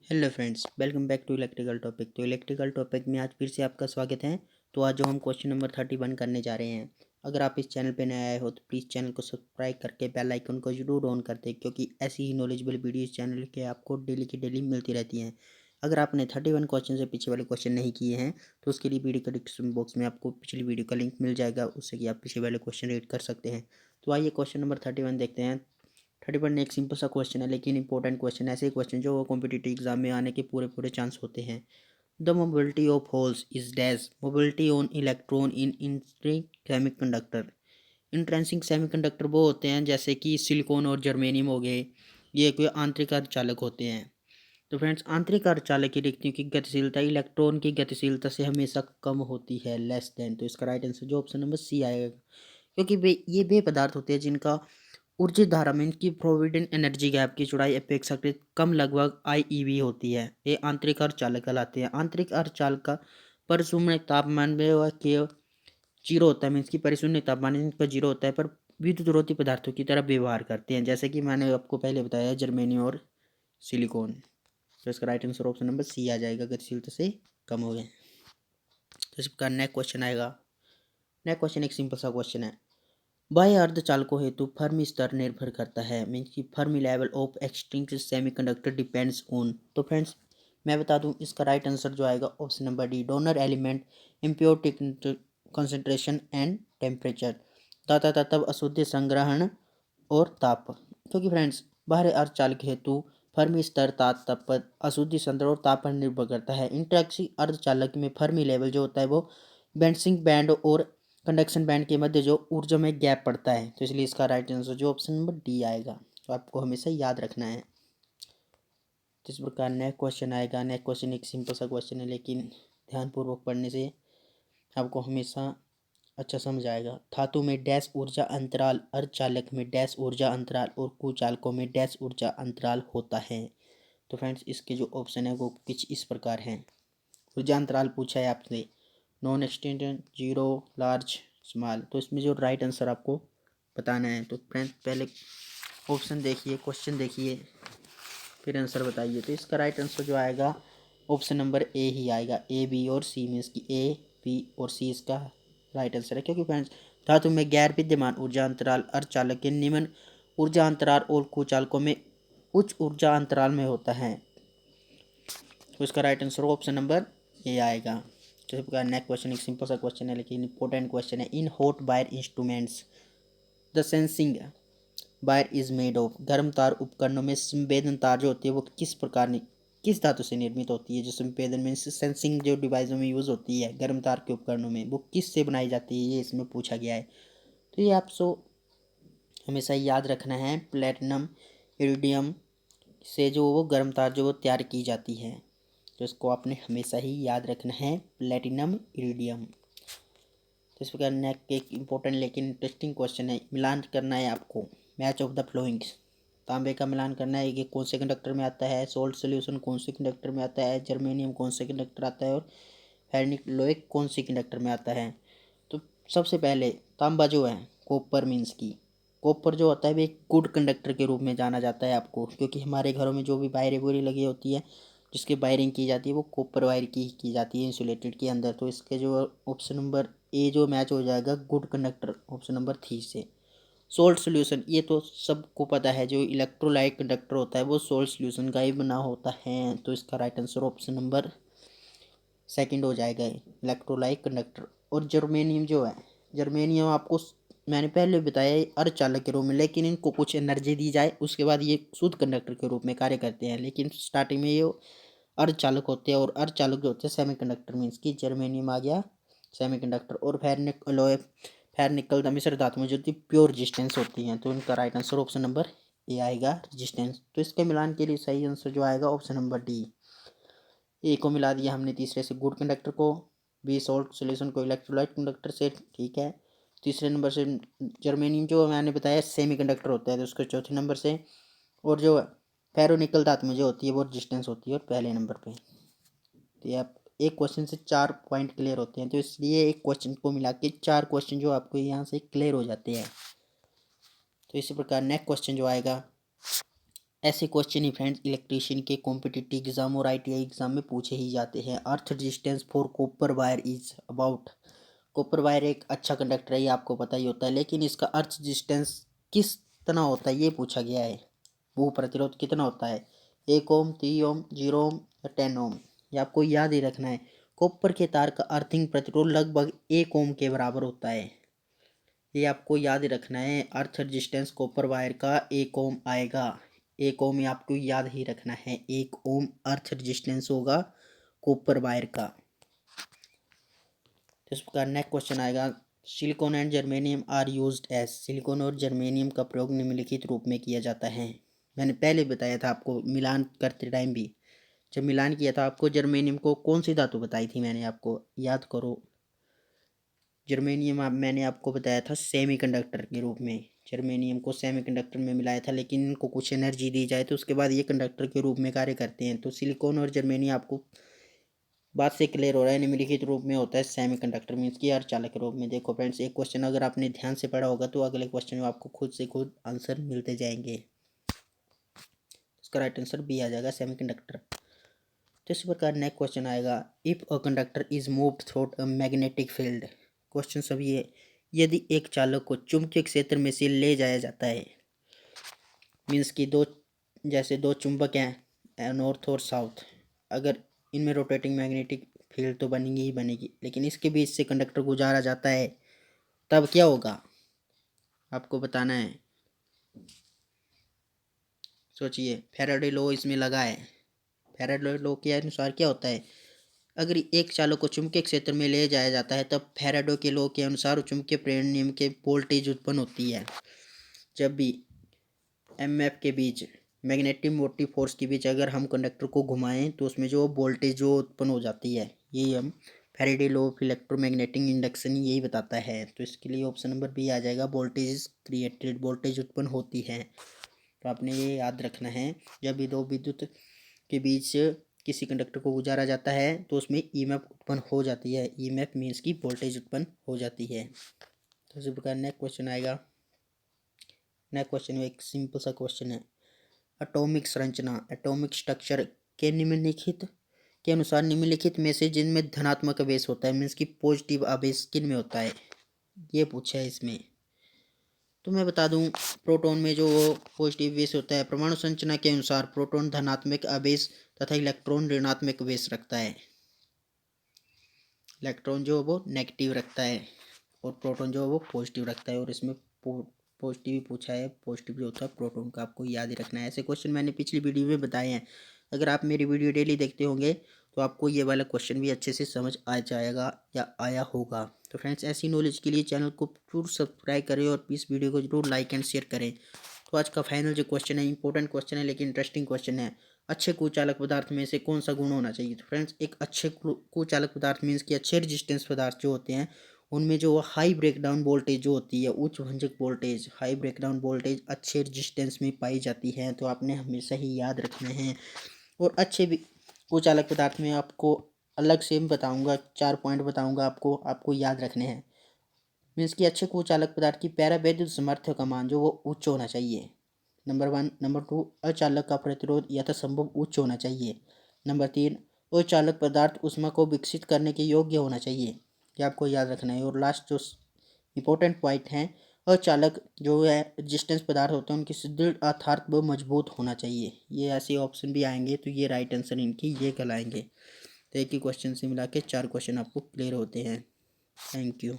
Hello friends, welcome back to electrical topic. तो electrical topic में आज फिर से आपका स्वागत है। तो आज जो हम क्वेश्चन नंबर 31 करने जा रहे हैं। अगर आप इस चैनल पे नए आए हो तो प्लीज़ चैनल को सब्सक्राइब करके बेल आइकन को जरूर ऑन कर दें, क्योंकि ऐसी ही नॉलेजेबल वीडियो इस चैनल के आपको डेली की डेली मिलती रहती हैं। अगर आपने 31 क्वेश्चन से पीछे वाले क्वेश्चन नहीं किए हैं तो उसके लिए वीडियो का डिस्क्रिप्शन बॉक्स में आपको पिछली वीडियो का लिंक मिल जाएगा, उससे कि आप पिछले वाले क्वेश्चन रीड कर सकते हैं। तो आइए क्वेश्चन नंबर 31 देखते हैं। 31 एक सिंपल सा क्वेश्चन है, लेकिन इंपॉर्टेंट क्वेश्चन, ऐसे क्वेश्चन जो कॉम्पिटिटिव एग्जाम में आने के पूरे पूरे चांस होते हैं। The mobility of holes is dash mobility on electron in intrinsic semiconductor. Intrinsic semiconductor वो होते हैं जैसे कि सिलिकॉन और जर्मेनियम हो गए, ये कोई आंतरिक अर्धचालक होते हैं। तो फ्रेंड्स, आंतरिक अर्धचालक की रिक्तियों की गतिशीलता इलेक्ट्रॉन की गतिशीलता से हमेशा कम होती है, लेस देन। तो इसका राइट आंसर जो ऑप्शन नंबर सी आएगा, क्योंकि वे पदार्थ होते हैं जिनका ऊर्जित धारा में इनकी प्रोविडेंट एनर्जी गैप की चौड़ाई अपेक्षाकृत कम, लगभग IeV होती है। ये आंतरिक अर्धचालक कहलाते हैं। आंतरिक अर्धचालक का परिशून्य तापमान में वह के जीरो होता है, मीन्स की परिशून्य तापमान इनका जीरो होता है, पर विद्युत रोधी पदार्थों की तरह व्यवहार करते हैं, जैसे कि मैंने आपको पहले बताया जर्मेनियम और सिलिकॉन। तो इसका right answer option number C आ जाएगा, गतिशीलता से कम हो गए। तो इस प्रकार नेक्स्ट क्वेश्चन आएगा। नेक्स्ट क्वेश्चन एक सिंपल सा क्वेश्चन है। बाह्य अर्धचालकों हेतु फर्मी स्तर निर्भर करता है, मीन्स की Fermi level of extrinsic semiconductor depends on. तो फ्रेंड्स, मैं बता दूं इसका राइट आंसर जो आएगा option number D, donor element impure concentration and temperature, तथा तत्व अशुद्ध संग्रहण और ताप। क्योंकि फ्रेंड्स, बाह्य अर्धचालक हेतु फर्मी स्तर ताप अशुद्धि संग्रह और ताप पर निर्भर करता है। इंटरैक्सिक अर्धचालक में फर्मी लेवल जो होता है वो बेंसिंग बैंड और कंडक्शन बैंड के मध्य जो ऊर्जा में गैप पड़ता है। तो इसलिए इसका राइट आंसर जो ऑप्शन नंबर डी आएगा, तो आपको हमेशा याद रखना है। तो इस प्रकार नेक्स्ट क्वेश्चन आएगा। नेक्स्ट क्वेश्चन एक सिंपल सा क्वेश्चन है, लेकिन ध्यानपूर्वक पढ़ने से आपको हमेशा अच्छा समझ आएगा। धातु में डैश ऊर्जा अंतराल, अर्धचालक में डैश ऊर्जा अंतराल और कुचालकों में डैश ऊर्जा अंतराल होता है। तो फ्रेंड्स, इसके जो ऑप्शन है वो कुछ इस प्रकार हैं। ऊर्जा अंतराल पूछा है आपसे, non extended, zero, large, small. तो इसमें जो राइट आंसर आपको बताना है। तो फ्रेंड्स, पहले ऑप्शन देखिए, क्वेश्चन देखिए, फिर आंसर बताइए। तो इसका राइट आंसर जो आएगा ऑप्शन नंबर ए ही आएगा। ए, बी और सी, मीन्स की ए, बी और सी इसका राइट आंसर है। क्योंकि फ्रेंड्स, धातु में गैर विद्यमान ऊर्जा अंतराल अर्धचालक के निम्न ऊर्जा अंतराल और कुचालकों में उच्च ऊर्जा अंतराल में होता है। तो इसका right answer option number A आएगा। तो इस प्रकार नेक्स्ट क्वेश्चन एक सिंपल सा क्वेश्चन है, लेकिन इंपॉर्टेंट क्वेश्चन है। In hot wire instruments the sensing wire is made of. गर्म तार उपकरणों में संवेदन तार जो होती है वो किस धातु से निर्मित होती है। जो संवेदन में सेंसिंग जो डिवाइसों में यूज़ होती है गर्म तार के उपकरणों में, वो किस से बनाई जाती है, ये इसमें पूछा गया है। तो ये आपको हमेशा याद रखना है। प्लेटिनम इरिडियम से जो वो गर्म तार जो वो तैयार की जाती है, तो इसको आपने हमेशा ही याद रखना है, प्लेटिनम इरिडियम। तो इस प्रकार नेक्स्ट एक इंपॉर्टेंट लेकिन इंटरेस्टिंग क्वेश्चन है। मिलान करना है आपको, मैच ऑफ द फ्लोइंग्स। तांबे का मिलान करना है कि कौन से कंडक्टर में आता है, सोल्ट सोल्यूशन कौन से कंडक्टर में आता है, जर्मेनियम कौन से कंडक्टर आता है, और फेर्निक कौन से कंडक्टर में आता है। तो सबसे पहले तांबा जो है, कॉपर मीन्स की कॉपर जो होता है वो एक गुड कंडक्टर के रूप में जाना जाता है आपको, क्योंकि हमारे घरों में जो भी वायरें वूरें लगी होती है जिसकी वायरिंग की जाती है वो कॉपर वायर की जाती है इंसुलेटेड के अंदर। तो इसके जो ऑप्शन नंबर ए जो मैच हो जाएगा गुड कंडक्टर ऑप्शन नंबर 3 से। सोल्ट सोल्यूशन, ये तो सबको पता है, जो इलेक्ट्रोलाइट कंडक्टर होता है वो सोल्ट सोल्यूशन का ही बना होता है। तो इसका right answer option number second हो जाएगा, इलेक्ट्रोलाइट कंडक्टर। और जर्मेनियम जो है, जर्मेनियम आपको मैंने पहले बताया अर्धचालक के रूप में, लेकिन इनको कुछ एनर्जी दी जाए उसके बाद ये शुद्ध कंडक्टर के रूप में कार्य करते हैं, लेकिन स्टार्टिंग में ये अर्धचालक होते हैं। और अर्धचालक जो होते हैं सेमीकंडक्टर, मीन्स की जर्मेनियम आ गया सेमीकंडक्टर। और फेरनिकल द मिश्र धातु में जो प्योर रेजिस्टेंस होती हैं। तो इनका right answer option number A आएगा, रेजिस्टेंस। तो इसके मिलान के लिए सही आंसर जो आएगा ऑप्शन नंबर डी। ए को मिला दिया हमने तीसरे से गुड कंडक्टर को, बी सोल्ट सोल्यूशन को इलेक्ट्रोलाइट कंडक्टर से, ठीक है। तीसरे नंबर से जर्मेनियम जो मैंने बताया सेमी कंडक्टर होता है, तो उसके चौथे नंबर से। और जो फेरोनिकल धातु में जो होती है वो रेजिस्टेंस होती है और पहले नंबर पे। तो ये आप एक क्वेश्चन से 4 पॉइंट क्लियर होते हैं, तो इसलिए एक क्वेश्चन को मिला के 4 क्वेश्चन जो आपको यहाँ से क्लियर हो जाते हैं। तो इसी प्रकार नेक्स्ट क्वेश्चन जो आएगा ऐसे क्वेश्चन ही फ्रेंड्स इलेक्ट्रीशियन के कॉम्पिटिटिव एग्जाम और ITI एग्जाम में पूछे ही जाते हैं। Earth resistance for copper wire is about. Copper wire एक अच्छा कंडक्टर है, ये आपको पता ही होता है, लेकिन इसका अर्थ रेजिस्टेंस किस तना होता है ये पूछा गया है। वो प्रतिरोध कितना होता है, 1 ओम, 3 ओम, 0 ओम या 10 ओम। ये आपको याद ही रखना है। कॉपर के तार का अर्थिंग प्रतिरोध लगभग 1 ओम के बराबर होता है। ये आपको याद रखना है। अर्थ रेजिस्टेंस कॉपर वायर का 1 ओम आएगा। 1 ओम ये आपको याद ही रखना है। 1 ओम अर्थ रेजिस्टेंस होगा कॉपर वायर का। तो इस प्रकार नेक्स्ट क्वेश्चन आएगा, silicon and germanium are used as. सिलिकॉन और जर्मेनियम का प्रयोग निम्नलिखित रूप में किया जाता है। मैंने पहले बताया था आपको मिलान करते टाइम भी, जब मिलान किया था आपको जर्मेनियम को कौन सी धातु बताई थी मैंने आपको, याद करो। जर्मेनियम मैंने आपको बताया था सेमीकंडक्टर के रूप में। जर्मेनियम को सेमीकंडक्टर में मिलाया था, लेकिन इनको कुछ एनर्जी दी जाए तो उसके बाद ये कंडक्टर के रूप में कार्य करते हैं। तो सिलिकॉन और जर्मेनियम आपको बात से क्लियर हो रहा है, निम्नलिखित रूप में होता है सेमीकंडक्टर मीन्स की अर्धचालक के रूप में। देखो फ्रेंड्स, एक क्वेश्चन अगर आपने ध्यान से पढ़ा होगा तो अगले क्वेश्चन में आपको खुद से खुद आंसर मिलते जाएंगे। इसका राइट आंसर बी आ जाएगा, सेमीकंडक्टर। तो इसी प्रकार नेक्स्ट क्वेश्चन आएगा, if a conductor is moved through a magnetic field. Question सभी है, यदि एक चालक को चुंबकीय क्षेत्र में से ले जाया जाता है, मीन्स कि जैसे दो चुंबक हैं नॉर्थ और साउथ, अगर इनमें रोटेटिंग मैग्नेटिक फील्ड तो बनेगी ही बनेगी, लेकिन इसके बीच से कंडक्टर गुजारा जाता है तब क्या होगा आपको बताना है। सोचिए, फैराडे लॉ इसमें लगा है। फैराडे लॉ के अनुसार क्या होता है, अगर एक चालक को चुंबकीय क्षेत्र में ले जाया जाता है तब फैराडे के लॉ के अनुसार चुंबकीय प्रेरण नियम के वोल्टेज उत्पन्न होती है। जब भी एमएफ के बीच, मैग्नेटिक मोटिव फोर्स के बीच अगर हम कंडक्टर को घुमाएं तो उसमें जो वोल्टेज जो उत्पन्न हो जाती है, यही हम Faraday law of electromagnetic induction यही बताता है। तो इसके लिए ऑप्शन नंबर बी आ जाएगा, वोल्टेज क्रिएटेड, वोल्टेज उत्पन्न होती है। तो आपने ये याद रखना है, जब भी दो विद्युत के बीच किसी कंडक्टर को गुजारा जाता है तो उसमें ईएमएफ उत्पन्न हो जाती है। ईएमएफ मीन्स की वोल्टेज उत्पन्न हो जाती है। तो इसी प्रकार नेक्स्ट क्वेश्चन आएगा। नेक्स्ट क्वेश्चन में एक सिंपल सा क्वेश्चन है, एटॉमिक संरचना, एटॉमिक स्ट्रक्चर के निम्नलिखित के अनुसार निम्नलिखित में से जिनमें धनात्मक आवेश होता है, मीन्स की पॉजिटिव आवेश किन में होता है, ये पूछा है इसमें। तो मैं बता दूं, प्रोटॉन में जो पॉजिटिव आवेश होता है, परमाणु संरचना के अनुसार प्रोटॉन धनात्मक आवेश तथा इलेक्ट्रॉन ऋणात्मक आवेश रखता है। इलेक्ट्रॉन जो वो नेगेटिव रखता है और प्रोटॉन जो वो पॉजिटिव रखता है। और इसमें पॉजिटिव ही पूछा है, पॉजिटिव जो होता है प्रोटॉन का, आपको याद ही रखना है। ऐसे क्वेश्चन मैंने पिछली वीडियो में बताए हैं। अगर आप मेरी वीडियो डेली देखते होंगे तो आपको ये वाला क्वेश्चन भी अच्छे से समझ आ जाएगा या आया होगा। तो फ्रेंड्स, ऐसी नॉलेज के लिए चैनल को जरूर सब्सक्राइब करें और इस वीडियो को जरूर लाइक एंड शेयर करें। तो आज का फाइनल जो क्वेश्चन है, इंपॉर्टेंट क्वेश्चन है लेकिन इंटरेस्टिंग क्वेश्चन है, अच्छे कुचालक पदार्थ में से कौन सा गुण होना चाहिए। तो फ्रेंड्स, एक अच्छे कुचालक पदार्थ मीन्स कि अच्छे रेजिस्टेंस पदार्थ जो होते हैं उनमें जो हाई ब्रेकडाउन वोल्टेज जो होती है, उच्च भंजक वोल्टेज, हाई ब्रेकडाउन वोल्टेज अच्छे रेजिस्टेंस में पाई जाती है। तो आपने हमेशा ही याद रखना है। और अच्छे भी कुचालक पदार्थ में आपको अलग से बताऊंगा, 4 पॉइंट बताऊंगा आपको, आपको याद रखने हैं। मीन्स कि अच्छे कुचालक पदार्थ की पैरावैद्युत सामर्थ्य का मान जो वो उच्च होना चाहिए, नंबर 1। नंबर 2, अचालक का प्रतिरोध यथासंभव उच्च होना चाहिए। नंबर 3, अचालक पदार्थ ऊष्मा को विकसित करने के योग्य होना चाहिए। ये आपको याद रखना है। और लास्ट जो इंपॉर्टेंट पॉइंट हैं, अचालक जो है रेजिस्टेंस पदार्थ होते हैं उनकी सुदृढ़ अर्थात व मजबूत होना चाहिए। ये ऐसे ऑप्शन भी आएंगे तो ये राइट आंसर इनकी ये कहलाएंगे। तो एक ही क्वेश्चन से मिला के 4 क्वेश्चन आपको क्लियर होते हैं। Thank you.